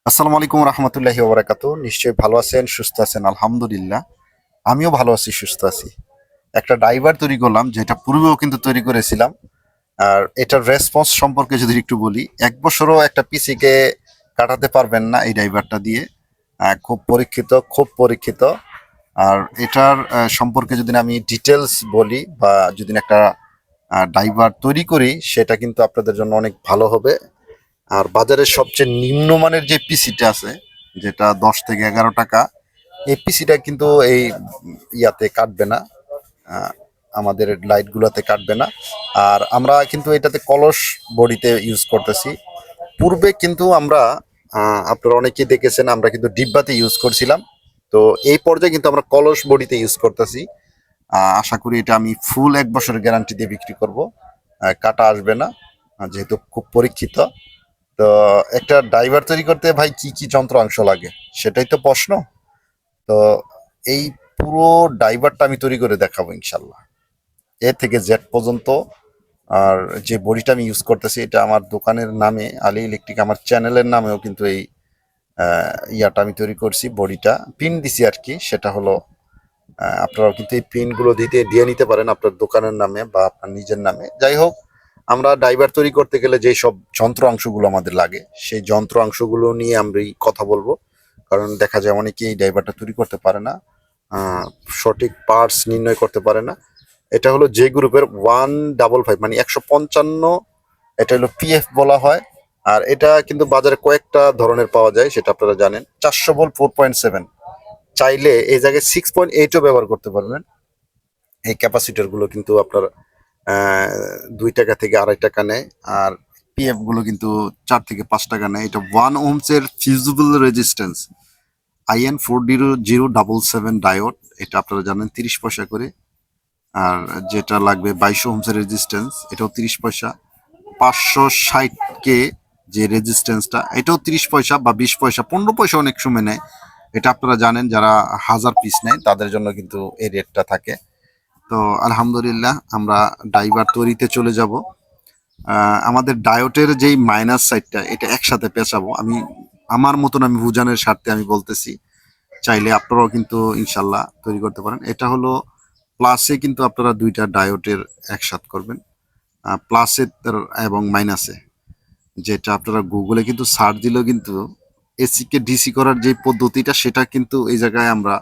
আসসালামু আলাইকুম রহমতুল্লাহি ওবরাকাতু। নিশ্চয়ই ভালো আছেন, সুস্থ আছেন? আলহামদুলিল্লাহ, আমিও ভালো আছি, সুস্থ আছি। একটা ডাইভার তৈরি করলাম, যেটা পূর্বেও কিন্তু তৈরি করেছিলাম। আর এটার রেসপন্স সম্পর্কে যদি একটু বলি, 1 বছরও একটা পিসিকে কাটাতে পারবেন না এই ডাইভারটা দিয়ে। খুব পরীক্ষিত, খুব পরীক্ষিত। আর এটার সম্পর্কে যদি আমি ডিটেলস বলি, বা যদি একটা ডাইভার তৈরি করি, সেটা কিন্তু আপনাদের জন্য অনেক ভালো হবে। আর বাজারের সবচেয়ে নিম্নমানের যে পিসিটা আছে, যেটা 10 থেকে 11 টাকা, এই পিসিটা কিন্তু এই ইয়াতে কাটবে না, আহ, আমাদের লাইট গুলাতে কাটবে না। আর আমরা কিন্তু এটাতে কলস বডিতে ইউজ করতেছি। পূর্বে কিন্তু আমরা আপনারা অনেকেই দেখেছেন, আমরা কিন্তু ডিব্বাতে ইউজ করছিলাম। তো এই পর্যায়ে কিন্তু আমরা কলস বডিতে ইউজ করতেছি। আশা করি এটা আমি ফুল 1 বছরের গ্যারান্টি দিয়ে বিক্রি করব। কাটা আসবে না, যেহেতু খুব পরীক্ষিত। তো একটা ড্রাইভার তৈরি করতে ভাই কি কি যন্ত্রাংশ লাগে, সেটাই তো প্রশ্ন। তো এই পুরো ড্রাইভারটা আমি তৈরি করে দেখাবো ইনশাল্লাহ, এ থেকে জেড পর্যন্ত। আর যে বডিটা আমি ইউজ করতেছি, এটা আমার দোকানের নামে আলী ইলেকট্রিক, আমার চ্যানেলের নামেও কিন্তু এই ইয়াটা আমি তৈরি করছি, বডিটা পিন দিছি আর কি। সেটা হলো, আপনারাও কিন্তু এই পিনগুলো দিয়ে নিতে পারেন আপনার দোকানের নামে বা আপনার নিজের নামে, যাই হোক। আমরা ড্রাইভার তৈরি করতে গেলে যেই সব যন্ত্র অংশগুলো আমাদের লাগে, সেই যন্ত্র অংশগুলো নিয়ে আমরা কথা বলবো। কারণ দেখা যায় অনেকেই ড্রাইভারটা তৈরি করতে পারে না, সঠিক পার্টস নির্ণয় করতে পারে না। এটা হলো যে গ্রুপের 155, মানে 155। এটা হলো পিএফ বলা হয়। আর এটা কিন্তু বাজারে কয়েকটা ধরনের পাওয়া যায়, সেটা আপনারা জানেন। 400 ভোল্ট 4.7, চাইলে এই জায়গায় 6.8ও ব্যবহার করতে পারবেন। এই ক্যাপাসিটর গুলো কিন্তু আপনার 2 টাকা থেকে 2.5 টাকা নেয়। আর পিএফ গুলো কিন্তু 4 থেকে 5 টাকা নেয়। এটা 1 ওহমস এর ফিউজিবল রেজিস্ট্যান্স IN 40077 ডায়োড, এটা আপনারা জানেন 30 পয়সা করে। আর যেটা লাগবে 22 ওহমস এর রেজিস্ট্যান্স, এটাও 30 পয়সা। 560 কে যে রেজিস্ট্যান্সটা, এটাও 30 পয়সা বা 20 পয়সা, 15 পয়সা অনেক সময় নেয়। এটা আপনারা জানেন, যারা 1000 পিস নেয় তাদের জন্য কিন্তু এই রেটটা থাকে। তো আলহামদুলিল্লাহ, আমরা ডাইভার তৈরিতে চলে যাব। আমাদের ডায়োটের যেই মাইনাস সাইডটা, এটা একসাথে পেঁচাবো আমি। আমার মতন আমি বুঝানোর স্বার্থে আমি বলতেছি, চাইলে আপনারাও কিন্তু ইনশাল্লাহ তৈরি করতে পারেন। এটা হলো প্লাসে, কিন্তু আপনারা দুইটা ডায়োটের একসাথ করবেন, প্লাসে এবং মাইনাসে। যেটা আপনারা গুগলে কিন্তু সার্চ দিলেও কিন্তু এসি কে ডিসি করার যে পদ্ধতিটা, সেটা কিন্তু এই জায়গায় আমরা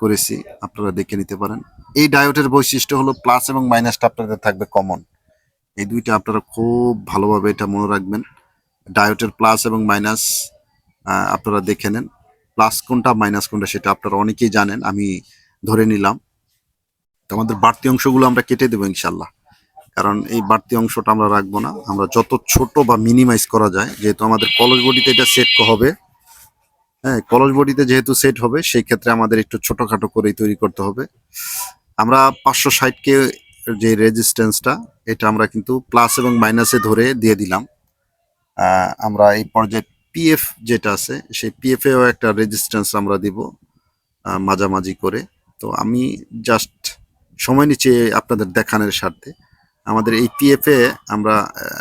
করেছি, আপনারা দেখে নিতে পারেন। এই ডায়োডের বৈশিষ্ট্য হলো প্লাস এবং মাইনাসটা আপনাদের থাকবে কমন। এই দুইটা আপনারা খুব ভালোভাবে এটা মনে রাখবেন। ডায়োডের প্লাস এবং মাইনাস আপনারা দেখে নেন। প্লাস কোনটা মাইনাস কোনটা সেটা আপনারা অনেকেই জানেন, আমি ধরে নিলাম। তো আমাদের বাড়তি অংশগুলো আমরা কেটে দেবো ইনশাল্লাহ। কারণ এই বাড়তি অংশটা আমরা রাখবো না, আমরা যত ছোট বা মিনিমাইজ করা যায়, যেহেতু আমাদের কলস বডিতে এটা সেট হবে। হ্যাঁ, কলস বডিতে যেহেতু সেট হবে, সেই ক্ষেত্রে আমাদের একটু ছোটখাটো করেই তৈরি করতে হবে। আমরা 560 কে যে রেজিস্ট্যান্সটা, এটা আমরা কিন্তু প্লাস এবং মাইনাসে ধরে দিয়ে দিলাম। আমরা এই পর্যায়ে পিএফ যেটা আছে, সেই পিএফ এও একটা রেজিস্ট্যান্স আমরা দিব মাঝামাঝি করে। তো আমি জাস্ট সময় নিচ্ছি আপনাদের দেখানোর স্বার্থে। আমাদের এই পিএফ এ আমরা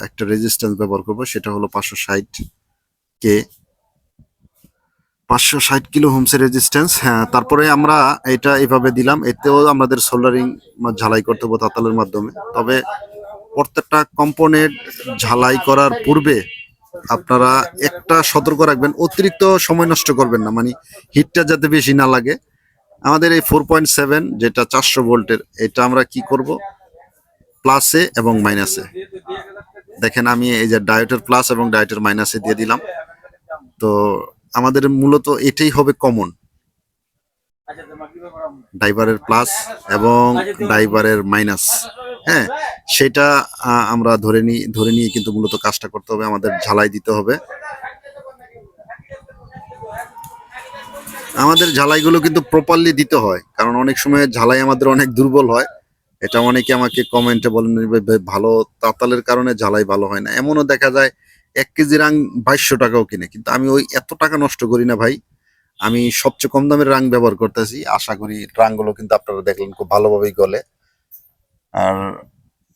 একটা রেজিস্ট্যান্স ব্যবহার করব, সেটা হলো 560 কে, 560 কিলো হোমসের রেজিস্ট্যান্স। হ্যাঁ, তারপরে আমরা এটা এভাবে দিলাম। এতেও আমাদের সোল্ডারিং ঝালাই করতে হবে তাতালের মাধ্যমে। তবে প্রত্যেকটা কম্পোনেন্ট ঝালাই করার পূর্বে আপনারা একটা সতর্ক রাখবেন, অতিরিক্ত সময় নষ্ট করবেন না, মানে হিটটা যাতে বেশি না লাগে। আমাদের এই 4.7, যেটা 400 ভোল্টের, এটা আমরা কি করব, প্লাসে এবং মাইনাসে। দেখেন, আমি এই যে ডায়োটের প্লাস এবং ডায়োটের মাইনাসে দিয়ে দিলাম। তো আমাদের মূলত এটাই হবে কমন, ড্রাইভারের প্লাস এবং ড্রাইভারের মাইনাস। হ্যাঁ, সেটা আমরা ধরে নিয়ে কিন্তু মূলত কাজটা করতে হবে, আমাদের ঝালাই দিতে হবে। আমাদের ঝালাইগুলো কিন্তু প্রপারলি দিতে হয়, কারণ অনেক সময় ঝালাই আমাদের অনেক দুর্বল হয়। এটা অনেকে আমাকে কমেন্টে বলেন, ভালো তাতালের কারণে ঝালাই ভালো হয় না। এমনও দেখা যায় 1 কেজি রাং 2200 টাকাও কিনে, কিন্তু আমি ওই এত টাকা নষ্ট করি না ভাই। আমি সবচেয়ে কম দামের রাং ব্যবহার করতেছি। আশা করি রাংগুলো কিন্তু আপনারা দেখলেন খুব ভালোভাবেই গলে। আর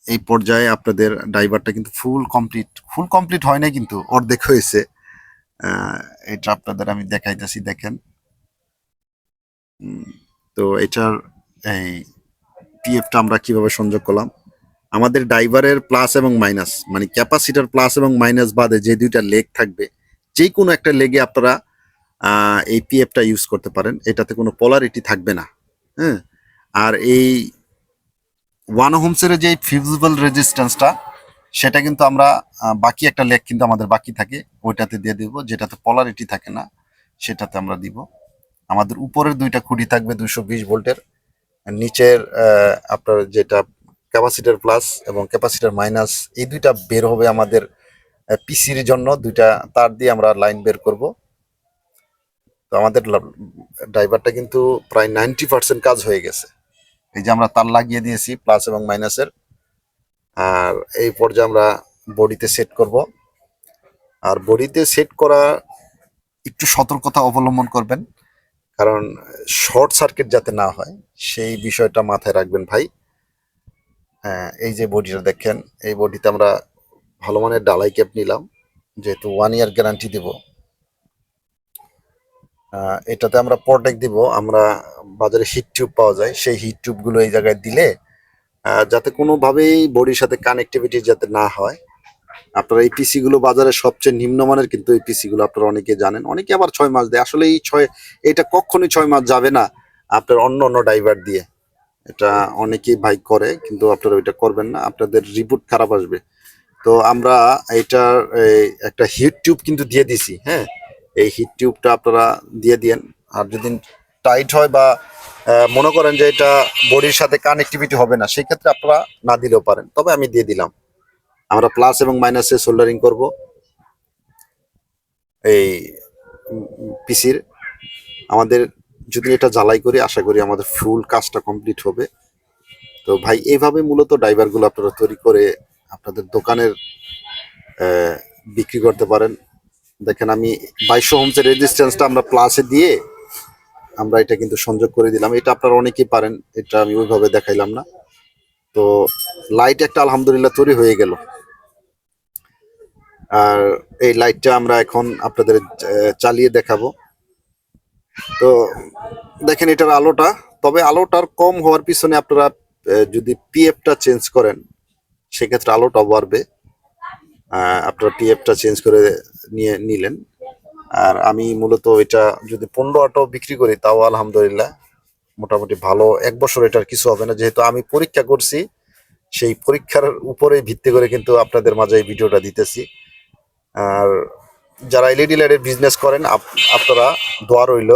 এই পর্যায়ে আপনাদের ড্রাইভারটা কিন্তু ফুল কমপ্লিট হয় না, কিন্তু অর্ধেক হয়েছে। এটা আপনাদের আমি দেখাইতেছি, দেখেন। তো এটার এই পিএফটা আমরা কিভাবে সংযোগ করলাম। আমাদের ড্রাইভারের প্লাস এবং মাইনাস, মানে ক্যাপাসিটার প্লাস এবং মাইনাস বাদে যে দুইটা লেগ থাকবে, যে কোনো একটা লেগে আপনারা এই পিএফটা ইউজ করতে পারেন। এটাতে কোনো পোলারিটি থাকবে না। হ্যাঁ, আর এই ওয়ান হোমসের যে ফিউজিবল রেজিস্ট্যান্সটা, সেটা কিন্তু আমরা বাকি একটা লেগ কিন্তু আমাদের বাকি থাকে, ওইটাতে দিয়ে দিব। যেটাতে পোলারিটি থাকে না সেটাতে আমরা দিব। আমাদের উপরের দুইটা খুঁটি থাকবে 220 ভোল্টের, আর নিচের আপনার যেটা ক্যাপাসিটার প্লাস এবং ক্যাপাসিটার মাইনাস, এই দুইটা বের হবে আমাদের পিসির জন্য। দুইটা তার দিয়ে আমরা লাইন বের করব। তো আমাদের ড্রাইভারটা কিন্তু প্রায় 90% কাজ হয়ে গেছে। এই যে আমরা তার লাগিয়ে দিয়েছি প্লাস এবং মাইনাসের। আর এই পর্যায়ে আমরা বডিতে সেট করব। আর বডিতে সেট করা একটু সতর্কতা অবলম্বন করবেন, কারণ শর্ট সার্কিট যাতে না হয় সেই বিষয়টা মাথায় রাখবেন ভাই। এই যে বডিটা দেখেন, এই বডিতে আমরা ভালো মানের ডালাই ক্যাপ নিলাম, যেহেতু 1 ইয়ার গ্যারান্টি দিব। এটাতে আমরা প্রোটেক্ট দিব। আমরা বাজারে হিট টিউব পাওয়া যায়, সেই হিট টিউবগুলো এই জায়গায় দিলে যাতে কোনোভাবেই বডির সাথে কানেক্টিভিটি যাতে না হয়। আপনারা এই পিসি গুলো বাজারে সবচেয়ে নিম্নমানের, কিন্তু এই পিসি গুলো আপনারা অনেকে জানেন, অনেকে আবার 6 মাস দেয়। আসলে এটা কখনোই 6 মাস যাবে না আপনার অন্য অন্য ড্রাইভার দিয়ে। এটা অনেকেই ভাই করে, কিন্তু আপনারা ওইটা করবেন না, আপনাদের রিপোর্ট খারাপ আসবে। তো আমরা এইটার একটা হিট টিউব কিন্তু দিয়ে দিছি। হ্যাঁ, এই হিট টিউবটা আপনারা দিয়ে দিয়েন। আর যদি টাইট হয় বা মনে করেন যে এটা বডির সাথে কানেক্টিভিটি হবে না, সেই ক্ষেত্রে আপনারা না দিলেও পারেন, তবে আমি দিয়ে দিলাম। আমরা প্লাস এবং মাইনাসে সোল্ডারিং করব এই পিসির। আমাদের যদি এটা জ্বালাই করি, আশা করি আমাদের ফুল কাজটা কমপ্লিট হবে। তো ভাই এইভাবে মূলত ড্রাইভারগুলো আপনারা তৈরি করে আপনাদের দোকানের বিক্রি করতে পারেন। দেখেন, আমি 2200 হোমসের রেজিস্ট্যান্সটা আমরা প্লাসে দিয়ে আমরা এটা কিন্তু সংযোগ করে দিলাম। এটা আপনারা অনেকেই পারেন, এটা আমি ওইভাবে দেখাইলাম না। তো লাইট একটা আলহামদুলিল্লাহ তৈরি হয়ে গেল। আর এই লাইটটা আমরা এখন আপনাদের চালিয়ে দেখাবো। তো দেখেন এটার আলোটা, তবে আলোটার কম হওয়ার পিছনে আপনারা যদি পিএফটা চেঞ্জ করেন সেক্ষেত্রে আলোটা বাড়বে। আপনারা পিএফটা চেঞ্জ করে নিলেন। আর আমি মূলত এটা যদি 15 বিক্রি করি তাও আলহামদুলিল্লাহ মোটামুটি ভালো। 1 বছর এটার কিছু হবে না, যেহেতু আমি পরীক্ষা করছি, সেই পরীক্ষার উপরে ভিত্তি করে কিন্তু আপনাদের মাঝে এই ভিডিওটা দিতেছি। আর যারা এলইডি লাইটের বিজনেস করেন, আপনারা দোয়া রইল